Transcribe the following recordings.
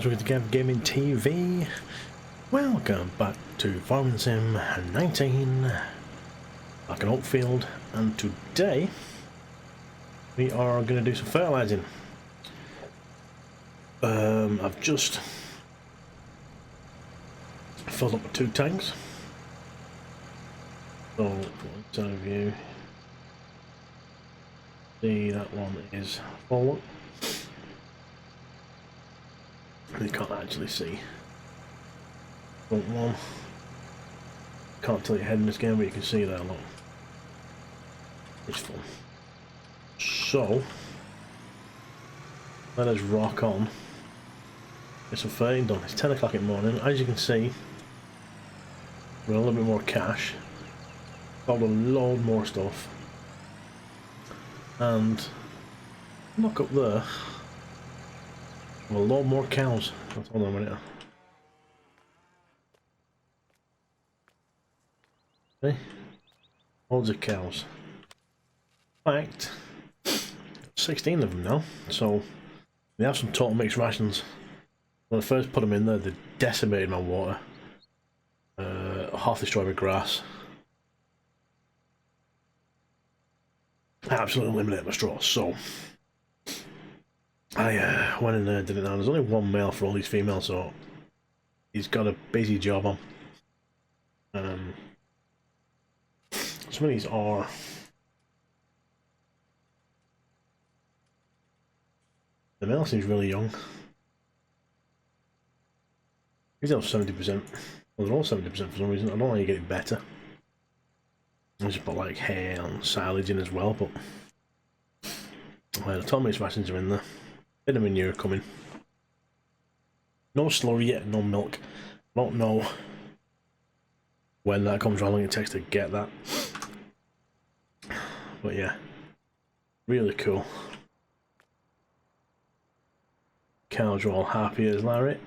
guys, welcome to Guyvergamingtv. Welcome back to Farming Sim 19, back in Oakfield, and today we are going to do some fertilising. I've just filled up my 2 tanks. So, inside of you, see that one is full. You can't actually see. Front one. Can't tell you head in this game, but you can see there. Look, it's fun. So let us rock on. Get some ferting done. It's 10 o'clock in the morning. As you can see, we're a little bit more cash. Got a load more stuff. And look up there. A lot more cows. Hold on a minute. Okay. Loads of cows. In fact, 16 of them now. So they have some total mixed rations. When I first put them in there, they decimated my water. Half destroyed my grass. Absolutely eliminated my straw. So I went in there and did it now. There's only one male for all these females, so he's got a busy job on. Some of these are the male seems really young. He's on 70%. Well, they're all 70% for some reason. I don't know how you get it better. I just put like hay and silage in as well, but the tomato rations are in there. Bit of manure coming. No slurry yet, no milk. I don't know when that comes. How long it takes to get that. But yeah, really cool. Cows are all happy as Larry.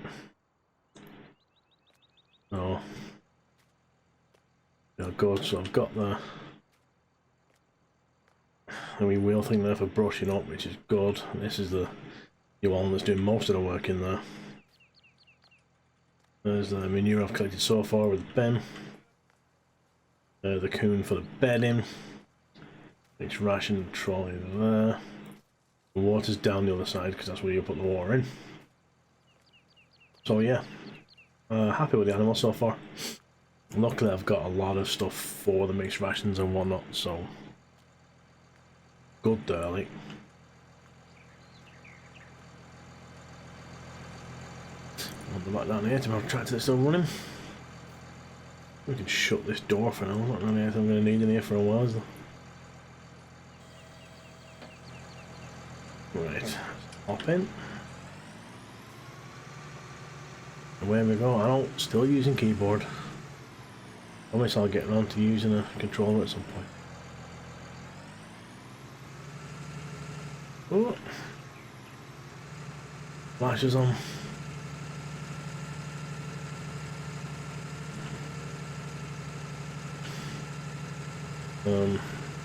So, yeah, good. So I've got the wee wheel thing there for brushing up, which is good. This is the one that's doing most of the work in there. There's the manure I've collected so far with the bin. The coon for the bedding. It's ration trolley there. The water's down the other side because that's where you put the water in. So yeah, happy with the animals so far. Luckily I've got a lot of stuff for the mixed rations and whatnot, so good there, like. I'll be back down here to have tractor that's still running. We can shut this door for now. There's not really anything I'm going to need in here for a while, is there? Right, hop in. Away we go. I don't still using keyboard. I guess I'll get around to using a controller at some point. Oh, flashes on.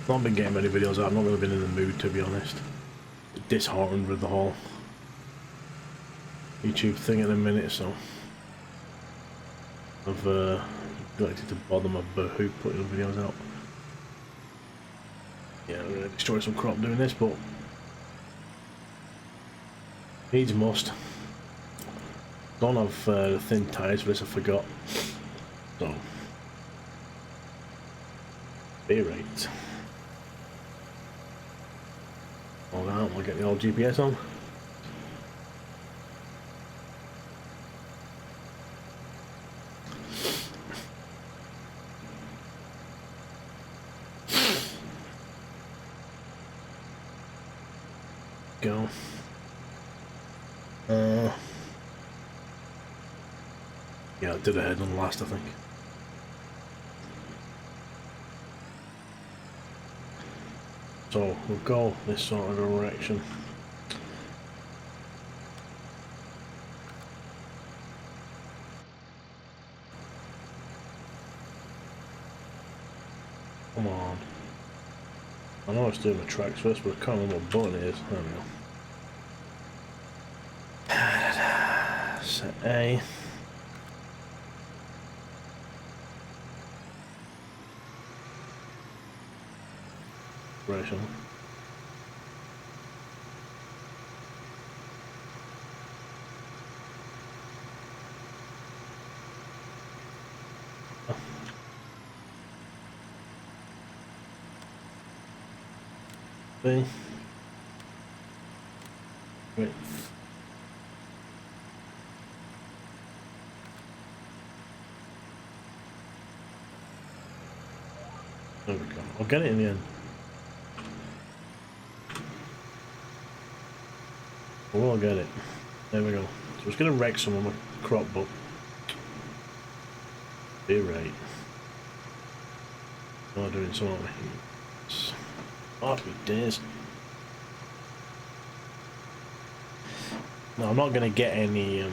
Not been getting many videos out. I've not really been in the mood, to be honest. Disheartened with the whole YouTube thing in a minute, so I've neglected to bother my boohoo putting the videos out. Yeah, I'm going to destroy some crop doing this, but needs must. Don't have thin tyres for this, I forgot. So be right. Hold on, we'll get the old GPS on. Go. Yeah, I did a head on the last, I think. So we'll go this sort of direction. Come on. I know I was doing the tracks first, but I can't remember what button it is. There we go. Set A. Operation. B. Right. There we go. I'll get it in the end. We'll get it. There we go. So it's going to wreck some of my crop, but be right. Oh, doing some, aren't we? Happy days. No, I'm not going to get any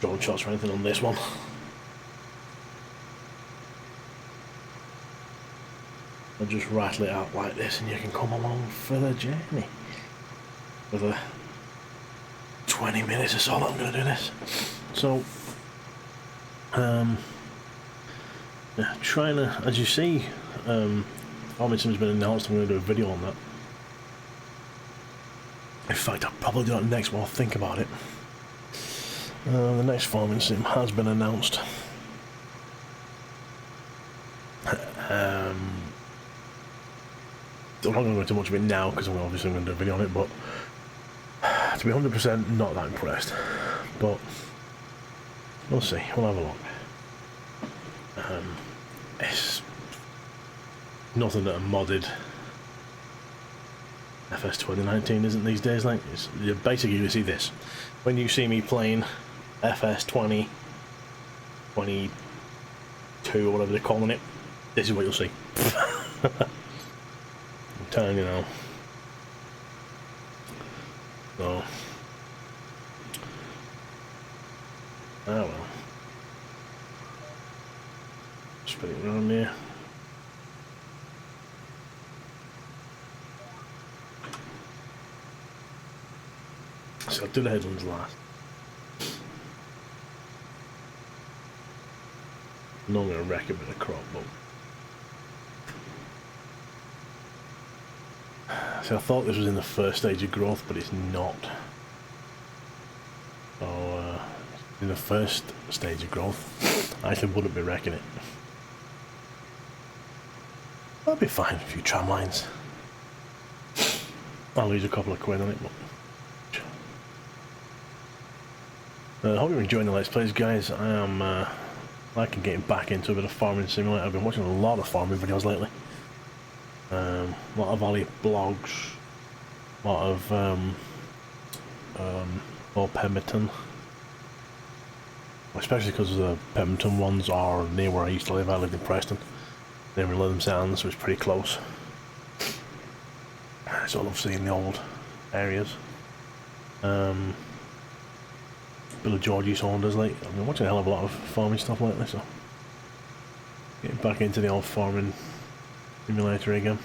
drone shots or anything on this one. I'll just rattle it out like this and you can come along for the journey. For the 20 minutes or so that I'm going to do this. So, yeah, trying to, as you see, Farming Sim's been announced. I'm going to do a video on that. In fact, I'll probably do that next while I think about it. The next Farming Sim has been announced. I'm not going to go into much of it now because I'm obviously going to do a video on it, but to be 100% not that impressed. But we'll see, we'll have a look. It's nothing that a modded FS 2019 isn't these days. Like, it's basically, you see this when you see me playing FS 2022 or whatever they're calling it. This is what you'll see. I'm telling you now. So, oh well. Spin it around here. So I'll do the headlands last. I'm not going to wreck a bit of crop, but so I thought this was in the first stage of growth, but it's not. So in the first stage of growth, I actually wouldn't be wrecking it. That'll be fine. A few tram lines. I'll lose a couple of quid on it, but I hope you're enjoying the Let's Plays, guys. I am liking getting back into a bit of Farming Simulator. I've been watching a lot of farming videos lately. A lot of Valley blogs, a lot of Pemberton. Especially because the Pemberton ones are near where I used to live. I lived in Preston, near Lytham Sands, so it's pretty close. So I love seeing the old areas. Bit of Georgie Saunders, like, I've been watching a hell of a lot of farming stuff lately, so getting back into the old farming simulator again.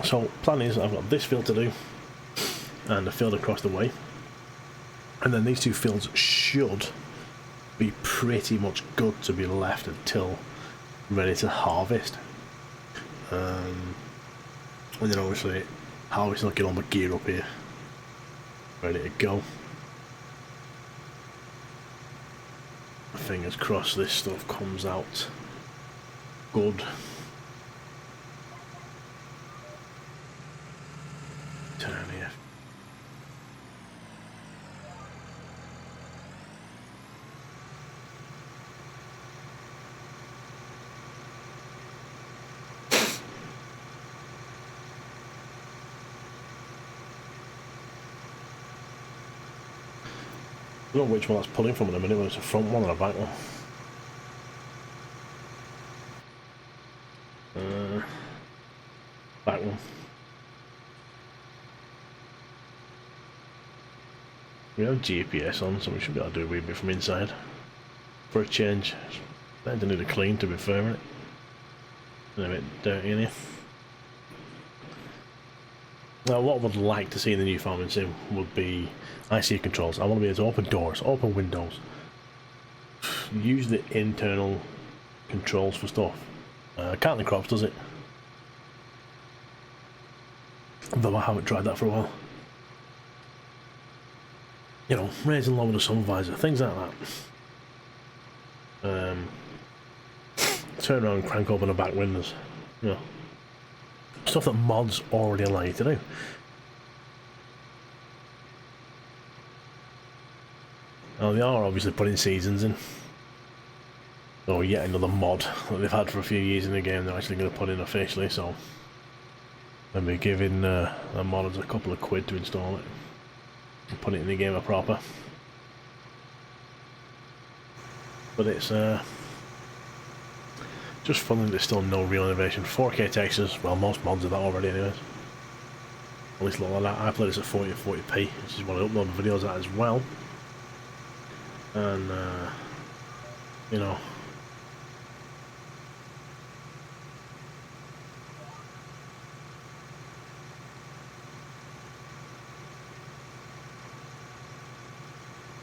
So plan is I've got this field to do and a field across the way, and then these two fields should be pretty much good to be left until ready to harvest. And then obviously harvest, I'll get all my gear up here ready to go. Fingers crossed this stuff comes out good. Turn here. I don't know which one that's pulling from in a minute, whether it's a front one or a back one. Back one. We have GPS on, so we should be able to do a wee bit from inside. For a change. I need to clean, to be fair, innit? It's a bit dirty in here. Now, what I would like to see in the new farming sim would be IC controls. I want to be able to open doors, open windows, use the internal controls for stuff. Can't the crops, does it? Though I haven't tried that for a while. You know, raising lower the sun visor, things like that. Turn around and crank open the back windows. You know, stuff that mods already allow you to do. Now they are obviously putting seasons in. So yet another mod that they've had for a few years in the game they're actually going to put in officially, so they'll be giving the modders a couple of quid to install it and put it in the game proper. But it's just fun that there's still no real innovation. 4K textures, well, most mods are that already anyways. At least a lot of that. I play this at 40 and 40p, which is what I upload videos at as well. And you know,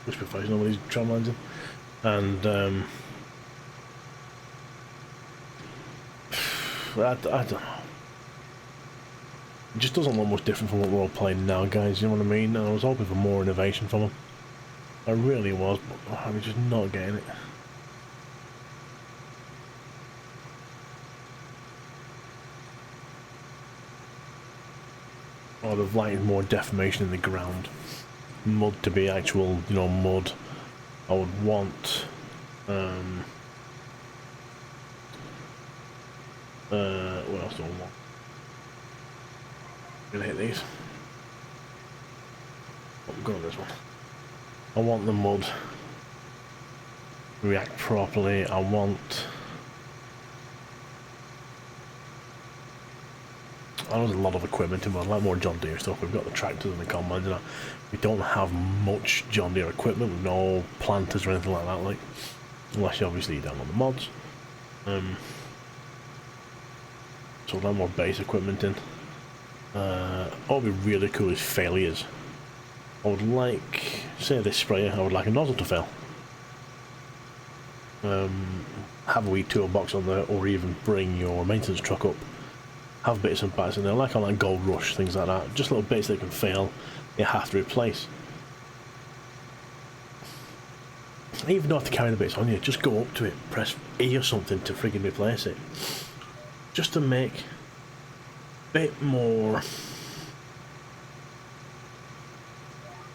just professional with these tram lines in. And I don't know. It just doesn't look much different from what we're all playing now, guys, you know what I mean? And I was hoping for more innovation from them. I really was, but I'm just not getting it. I'd have liked more deformation in the ground. Mud to be actual, you know, mud. I would want what else do I want? I'm gonna hit these. Oh, I'm going this one. I want the mud to react properly. I know there's a lot of equipment in there, like more John Deere stuff. We've got the tractors and the combines and that. We don't have much John Deere equipment, with no planters or anything like that, like, unless you obviously download the mods. So a lot more base equipment in. What would be really cool is failures. I would like, say this sprayer, I would like a nozzle to fail. Have a wee toolbox on there, or even bring your maintenance truck up. Have bits and bats in there, like on that Gold Rush, things like that. Just little bits that can fail, you have to replace. Even though you have to carry the bits on you, just go up to it, press E or something to friggin' replace it. Just to make a bit more,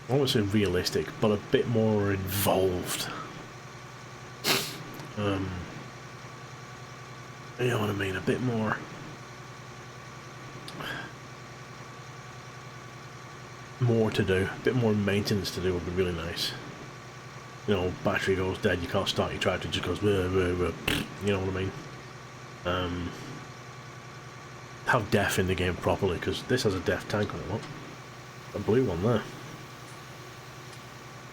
I won't say realistic, but a bit more involved. You know what I mean? A bit more. More to do, a bit more maintenance to do would be really nice. You know, battery goes dead, you can't start your tractor, it just goes bleh, bleh, bleh. You know what I mean? Have def in the game properly, because this has a def tank on it. Look, a blue one there.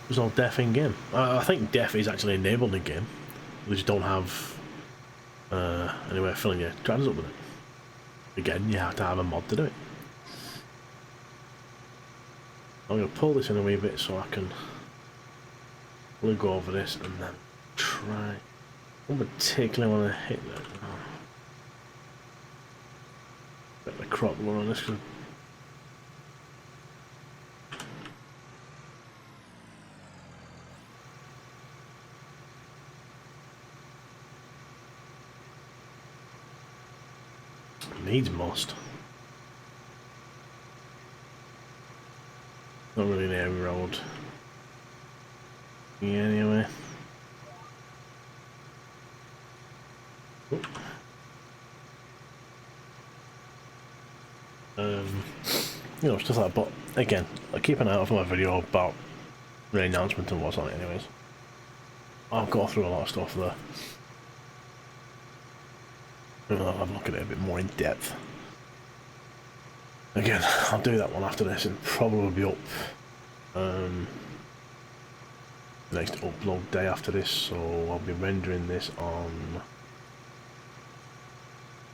There's no def in game. I think def is actually enabled in game. They just don't have any way of filling your tractors up with it. Again, you have to have a mod to do it. I'm going to pull this in a wee bit so I can really go over this and then try. I don't particularly want to hit that. Get the crop lower on this. Needs most. Not really an area road. Yeah, anyway. You know, stuff like that, but again, I keep an eye out for my video about the announcement and what's on it anyways. I'll go through a lot of stuff there. I'll have a look at it a bit more in depth. Again, I'll do that one after this and probably be up next upload day after this, so I'll be rendering this on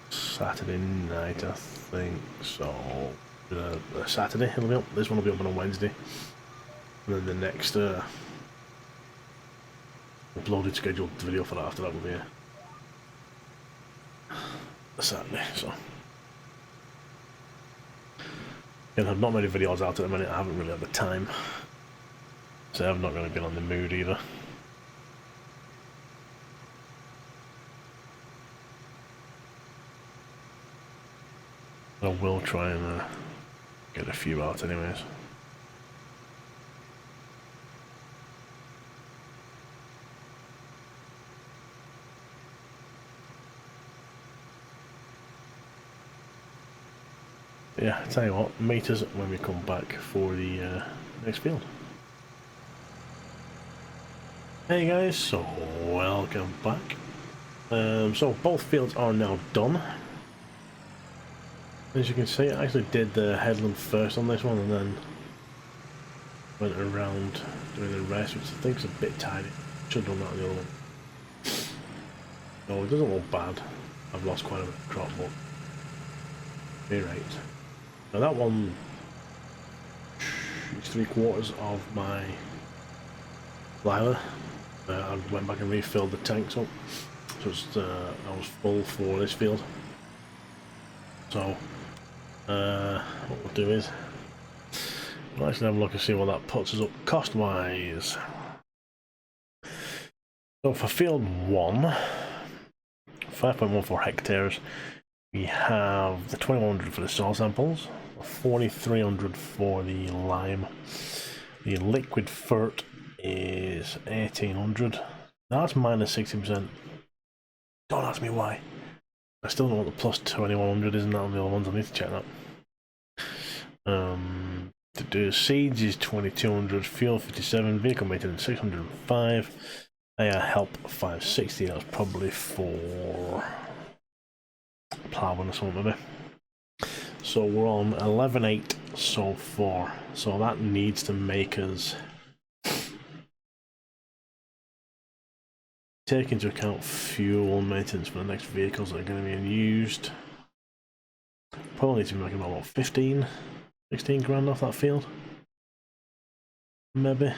Saturday night, I think. So Saturday it'll be up. This one will be up on a Wednesday, and then the next uploaded scheduled video for that after that will be a Saturday. So again, I've not made videos out at the minute. I haven't really had the time, so I've not really been on the mood either. I will try and get a few out anyways. Yeah, I tell you what, meet us when we come back for the next field. Hey guys, so welcome back. So both fields are now done. As you can see, I actually did the headland first on this one and then went around doing the rest, which I think is a bit tidy. Should have done that on the other one. No, it doesn't look bad. I've lost quite a bit of crop, but you're right. Now that one is 3/4 of my Lila. I went back and refilled the tanks up, so I was full for this field. So what we'll do is we'll actually have a look and see what that puts us up cost wise. So for field 1, 5.14 hectares, we have the 2100 for the soil samples, 4300 for the lime. The liquid Fert is 1800. That's minus 60%. Don't ask me why. I still don't know what the plus 2100 is, and that on the other ones. I need to check that. To do seeds is 2200, fuel 57, vehicle maintenance 605, air help 560. That's probably for ploughing or something maybe. So we're on 11.8 so far. So that needs to make us take into account fuel maintenance for the next vehicles that are going to be used. Probably need to be making about what, 15, 16 grand off that field? Maybe.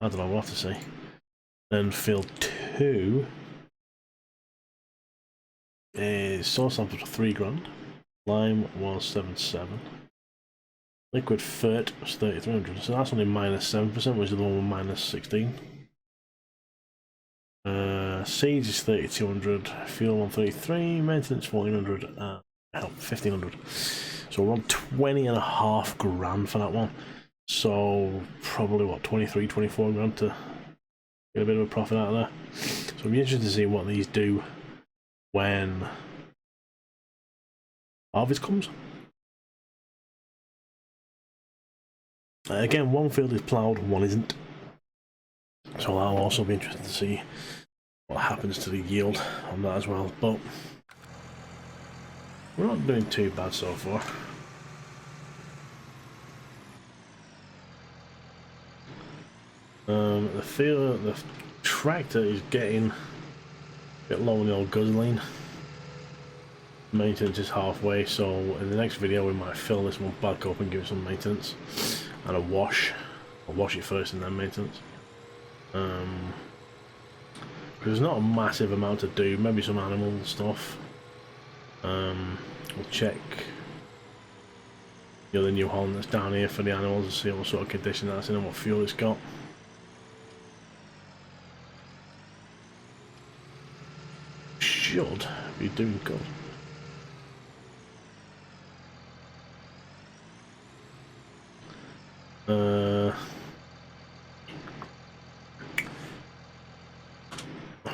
I don't know, we'll have to see. Then field 2 is soil sample for 3 grand. Lime was 7.7. Liquid Fert was 3300. So that's only minus 7%, which is the one with minus 16. Seeds is 3200, fuel 133, maintenance 1400, help 1500. So we're on 20.5 grand for that one. So probably what, 23, 24 grand to get a bit of a profit out of there. So it'll be interesting to see what these do when harvest comes. Again, one field is ploughed, one isn't. So that'll also be interesting to see what happens to the yield on that as well. But we're not doing too bad so far. The tractor is getting a bit low on the old gasoline. Maintenance is halfway, so in the next video we might fill this one back up and give it some maintenance and a wash. I'll wash it first and then maintenance. There's not a massive amount to do, maybe some animal stuff. We'll check the other New Holland that's down here for the animals and see what sort of condition that's in and what fuel it's got. Should be doing good. I'm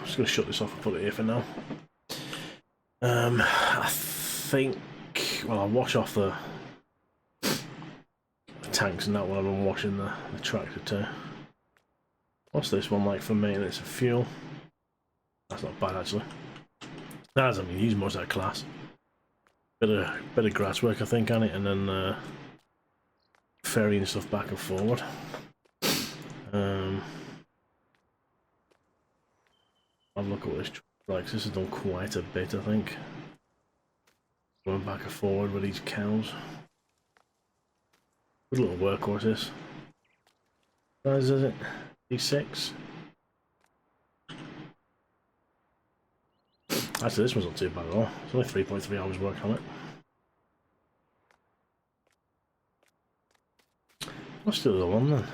just going to shut this off and put it here for now. I think, well, I'll wash off the tanks and that one. I've been washing the tractor too. What's this one like for maintenance and fuel? That's not bad actually. That hasn't been used much, that class. Bit of grass work I think on it, and then ferrying stuff back and forward. I'll look at what this like. This has done quite a bit, I think. Going back and forward with these cows. Good little workhorse this. What size is it? D6. Actually, this one's not too bad at all. It's only 3.3 hours work on it. Let's do the other one then.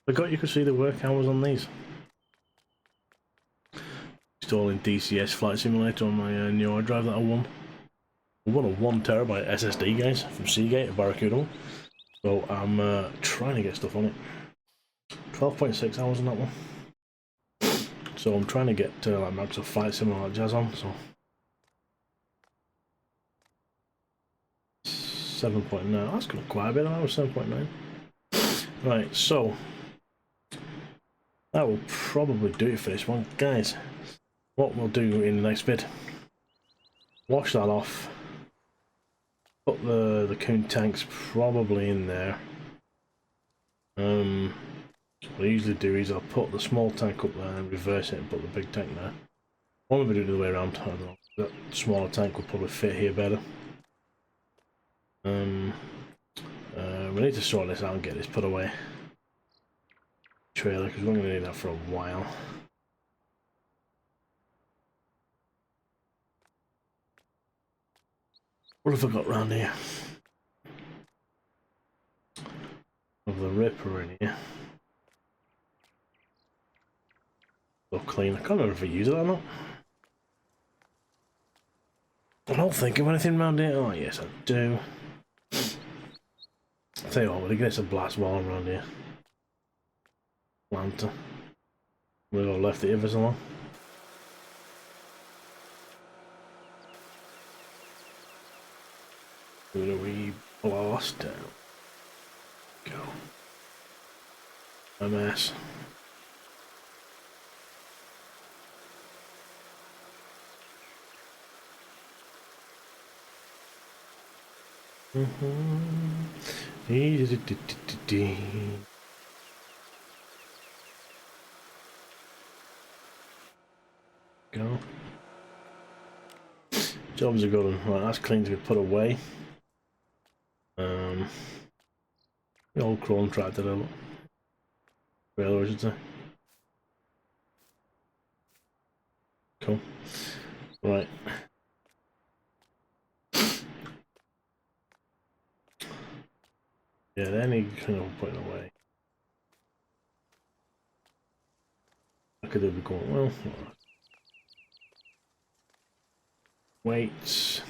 Forgot you could see the work hours on these. Installing DCS Flight Simulator on my new hard drive that I won. I won a 1TB SSD, guys, from Seagate at Barracuda. So I'm trying to get stuff on it. 12.6 hours on that one. So I'm trying to get like Microsoft Flight Sim and all that jazz on. So 7.9. That's got quite a bit of hours. 7.9. Right, so that will probably do it for this one, guys. What we'll do in the next bit, wash that off, put the coon tanks probably in there. What I usually do is I'll put the small tank up there and reverse it and put the big tank there. Or maybe do it the other way around. I don't know. That smaller tank will probably fit here better. We need to sort this out and get this put away. Trailer, because we're going to need that for a while. What have I got round here? Of the Ripper in here. So clean. I can't remember if I use it or not. I don't think of anything around here. Oh yes, I do. I'll tell you what, we're gonna get some blast wall around here. Lantern. We've all left it here for so long. Do a wee blast down. Go. A mess. Go. Jobs are good. Right, that's clean to be put away. The old chrome tractor level. Trailer, I should say. Cool. Right. Yeah, then he kind of put it away. I could have been going well. Weights.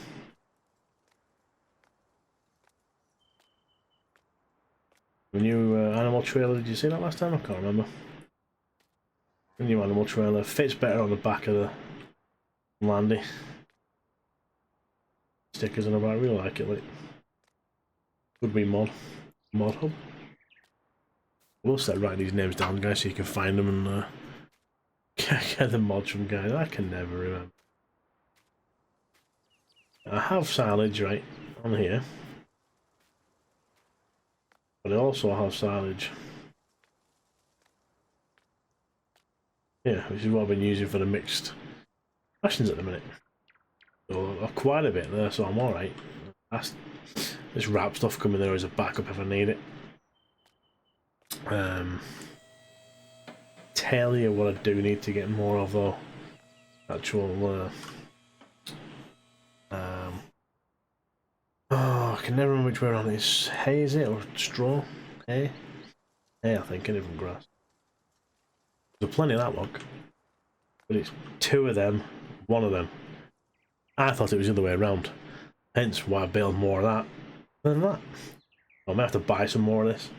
The new animal trailer, did you see that last time? I can't remember. The new animal trailer fits better on the back of the Landy. Stickers and about, I really like it. Like, could be mod hub. We'll start writing these names down, guys, so you can find them and get the mods from guys. I can never remember. I have silage right on here, but I also have silage here, which is what I've been using for the mixed rations at the minute. So I've quite a bit there, so I'm alright. This wrap stuff coming there as a backup if I need it. Tell you what I do need to get more of though. Actual oh, I can never remember which way around it is. Hay, is it, or straw? Hay? Hay, I think, and from grass. There's plenty of that look. But it's two of them, one of them. I thought it was the other way around. Hence why I bailed more of that than that. I might have to buy some more of this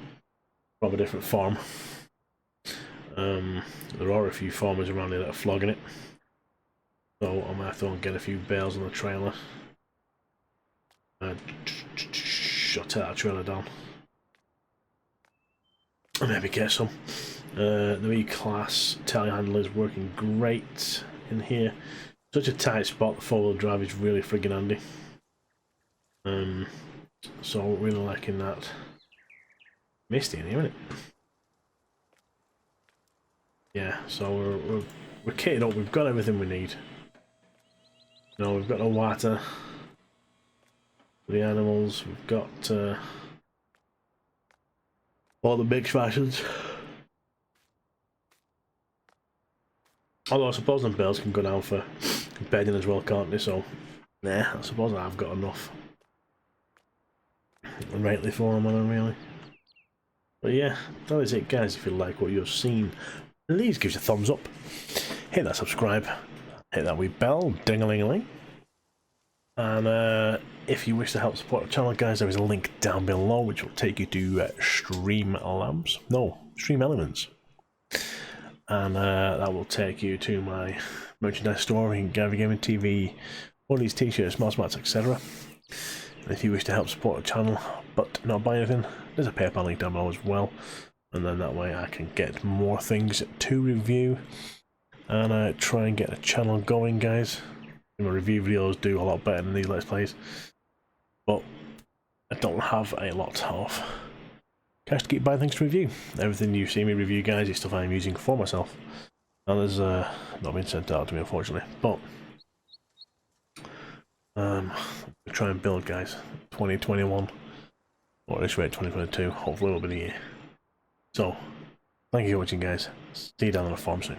from a different farm. There are a few farmers around here that are flogging it. So I might have to go and get a few bales on the trailer. I'll take that trailer down. And maybe get some. The E-Class telehandler is working great in here. Such a tight spot, the 4-wheel drive is really friggin' handy. So really liking that. Misty in here, isn't it? yeah, so we're kitted up. We've got everything we need. You know, we've got the water for the animals. We've got all the mixed rations. Although I suppose them bales can go down for bedding as well, can't they? So, nah, I suppose I've got enough. Rightly for them, I really. But yeah, that is it, guys. If you like what you've seen, please give us a thumbs up. Hit that subscribe. Hit that wee bell, ding-a-ling-a-ling. And if you wish to help support the channel, guys, there is a link down below which will take you to Stream Elements. And that will take you to my merchandise store in Guyvergamingtv, all these t-shirts, mouse mats, etc. And if you wish to help support the channel but not buy anything, there's a PayPal link down below as well. And then that way I can get more things to review and try and get the channel going, guys. My review videos do a lot better than these Let's Plays, but I don't have a lot of cash to keep buying things to review. Everything you see me review, guys, is stuff I'm using for myself. And there's not been sent out to me, unfortunately. But try and build, guys. 2021, or at this rate 2022. Hopefully, it'll be the year. So, thank you for watching, guys. See you down on the farm soon.